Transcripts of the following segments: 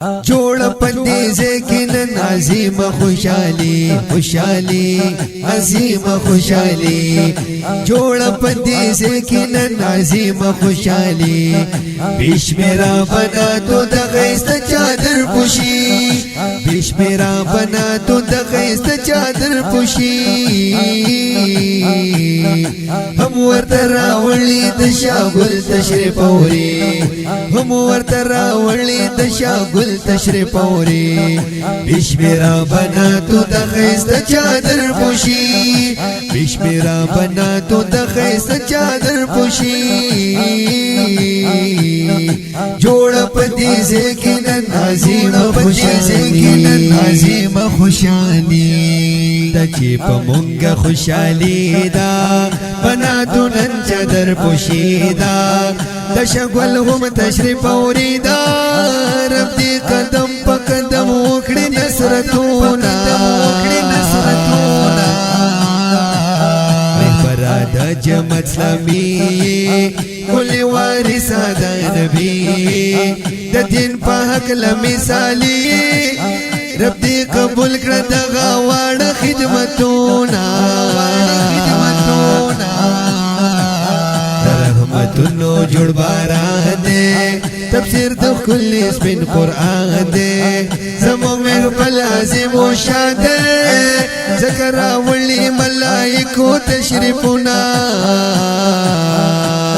جوړ پدې زکن عظیم خوشالي خوشالي عظیم خوشالي جوړ پدې زکن عظیم خوشالي بشمیرا بنا تو د غیست چادر پوشي بشمیرا بنا تو د غیست چادر پوشي هم ورته راولي د شاګل تشریف اوري هم ورته راولي د شاګل تشریف اوري بشمیرا بنا تو د غیست چادر پوشي بشمیرا بنا تو د غیست چادر پوشي جوړ پدې زکن عظیم خوشالي عظیم خوشالي د چې په مونږه خوشالي دا بنا تو نن چادر پوشي دا د شګل هم تشریف اوري دا رب دې قدم په قدم وکړي نصرتونه د جماعت اسلامي کلی وارث د نبی د دین په حق لمثالي رب دې قبول کړه دغه واړه خدمتونه رحمتونو جوړ باران دې تفسیر د کل سپین قرآن دې زموږ محفل عظیم و شان دې ذکر راولي ملائکو تشریفونه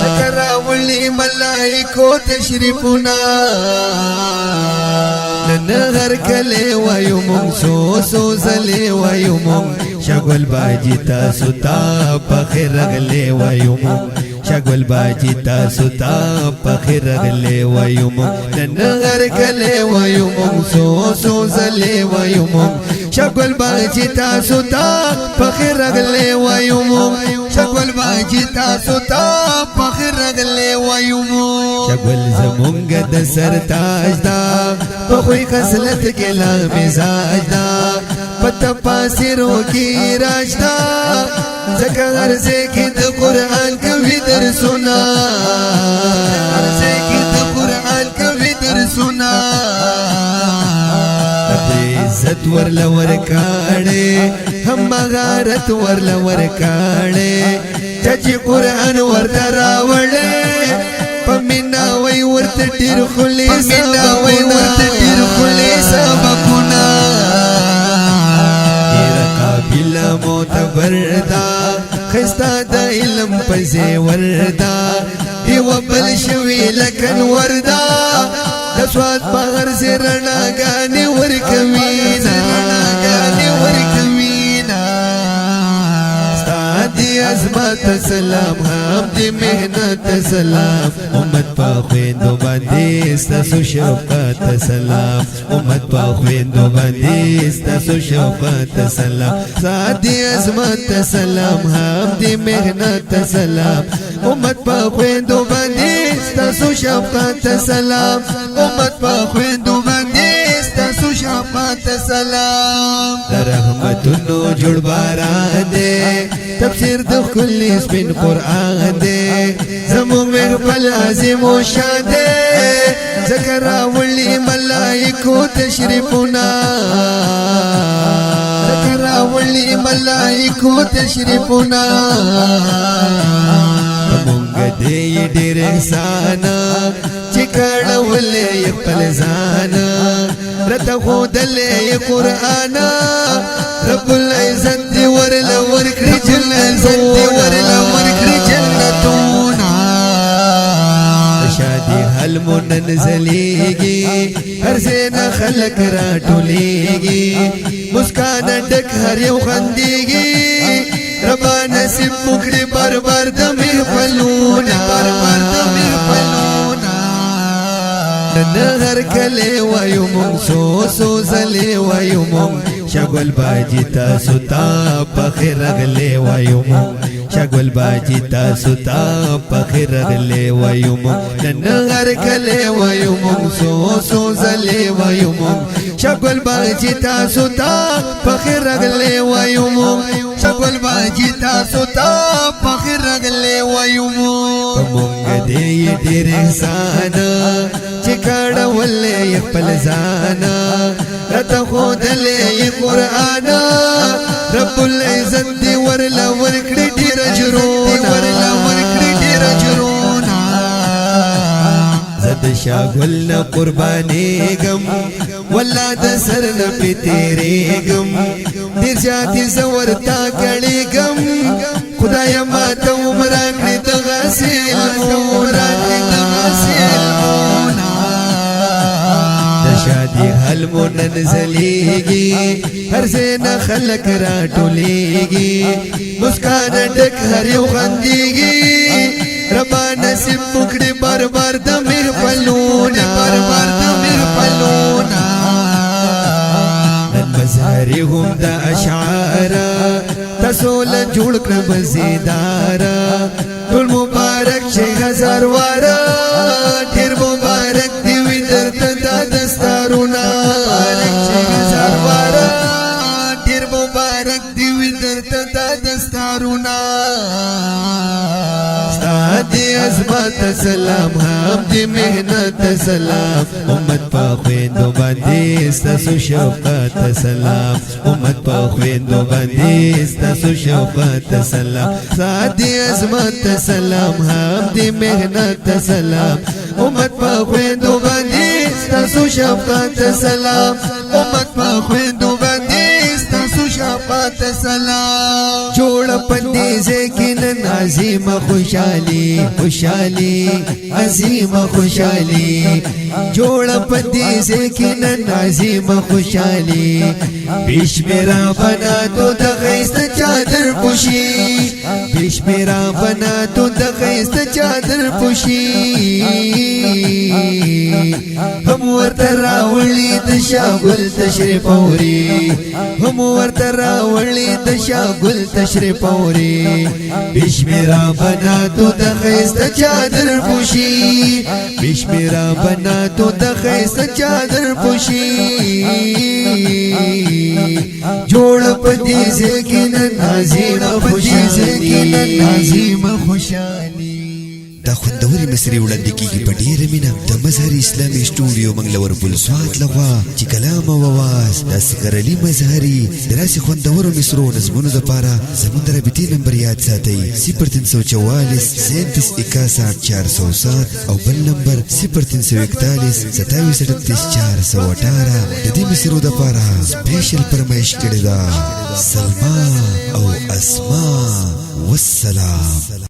ذکر راولي ملائکو تشریفونه نن هر کله وایو مونږ سو زلې وایو مونږ شګل باجی تاسو ته په خیر غلې وایو مونږ شګل باجی تاسو ته په خیر غلې وایو مونږ نن هر کله وایو مونږ سو زلې وایو مونږ شګل باجی تاسو ته په خیر غلې وایو مونږ شګل باجی تاسو ته په خیر غلې وایو مونږ شګل زمونږ د سر تاج دا په خوې خصلت کې لا مزاج دا پته پاسیرو کې راځدا ځکه هر ځای کې د قرآن کوي درسونه هر ځای کې د قرآن کوي درسونه عزت ورل ورکاړې هم مغارت ورل ورکاړې چې قرآن ورته راوړې پمینا وای ورته ډیر خلیص پمینا وای ورته ډیر خلیص بکونا قابل معتبر دا خستا د علم پزې وردا دیو بل شوی لکن وردا د سواد بغیر زرنا غاني ورکوي زرنا غاني ورکوي نا ستادي عظمت سلام هم دې مهنت سلام امت په خويندو باندې ستاسو شفقت سلام امت په خويندو باندې ستاسو شفقت سلام ستادي عظمت سلام هم دې مهنت سلام امت په خويندو باندې ستاسو شفقت سلام امت په خويندو باندې ستاسو شفقت سلام رحمتونو جوړ باران دې تفسیر د کل سپین قرآن دې زموږ محفل عظیم و شان دې ذکر راولي ملائکو تشریفونه ذکر راولي ملائکو تشریفونه مونږ دې ډېر احسان چې کړولې خپل ځان رته خودلې قرآن رب العزت دې ورل ورکړي جنت دې ورل ورکړي جنتونه شادي حل منزلېږي هر زینا خلق را ټولېږي مسکان ډک هر یو خندېږي ربا نصیب مکړي بار بار د محفلونه بار بار د محفلونه نن هر کله وایو مونږ سو زلې وایو مونږ شګل باجی تاسو ته په خیر غلې وایو مونږ شګل باجی تاسو ته په خیر غلې وایو مونږ نن هر کله وایو مونږ سو زلې وایو مونږ شګل باجی تاسو ته په خیر غلې وایو مونږ شګل باجی تاسو ته په خیر غلې وایو مونږ پمونګ دې ډېر احسان چې کاړولې خپل ځان راته ښودلې قرآن رب العزت دې ورله ورکړي ډېر اجرونه زه د شاګل نه قربانېږم والله د سر نه پې تېرېږم ډېر زیاتې زه ورته کړېږم خدایه ماته عمر راکړې دغسې علمونه د شادي حلمو نن ځلېږي هر ځای نه خلک راټولېږي مسکان ډک هر یو خندېږي ربا نصیب وکړي بار بار د محفلونه نن مظهري هم د اشعار تاسو له جوړ کړه مزیداره ټول مبارک شي هزار واره ډېر مبارک دی وي درته دا دستارونه ډېر مبارک دی وي درته دا دستارونه عظمت سلام هم دی مهنت سلام امت پا خویندو باندې ستاسو شوقت سلام امت پا خویندو باندې ستاسو شوقت سلام سادي عظمت سلام هم دی مهنت سلام امت پا خویندو باندې ستاسو شوقت سلام امت پا خویندو باندې ستاسو شوقت سلام جوړ پندې زکین عظیم خوشالي عظیم خوشالي جوړ پندې زکین عظیم خوشالي بشمیرا بنا تو د غیست چادر پوشي بشمیرا بنا تو د غیست چادر پوشي هم ورته راوړي د شاګل تشریف اوري هم ورته راوړي د شاګل تشریف اوري بشمیرا بنا تو د غیست چادر پوشي بشمیرا بنا تو د غیست چادر پوشي جوړ پدې زکین عظیم خوشالي دا خوندوري مصري وړاندې کیږي په ډیره مینه د مظهر اسلامي سټوډیو منګلور بل سواد لغوا چې کلام او आवाज د اصغر علي مظهري دراسي خوندورو مصرو نظمونو لپاره زموږ د رابطې نمبر یاد ساتئ 0344 37 او بل نمبر 0341 27 418 د دې مصرو لپاره سپیشل فرمایش کړی دا سلما او اسما والسلام.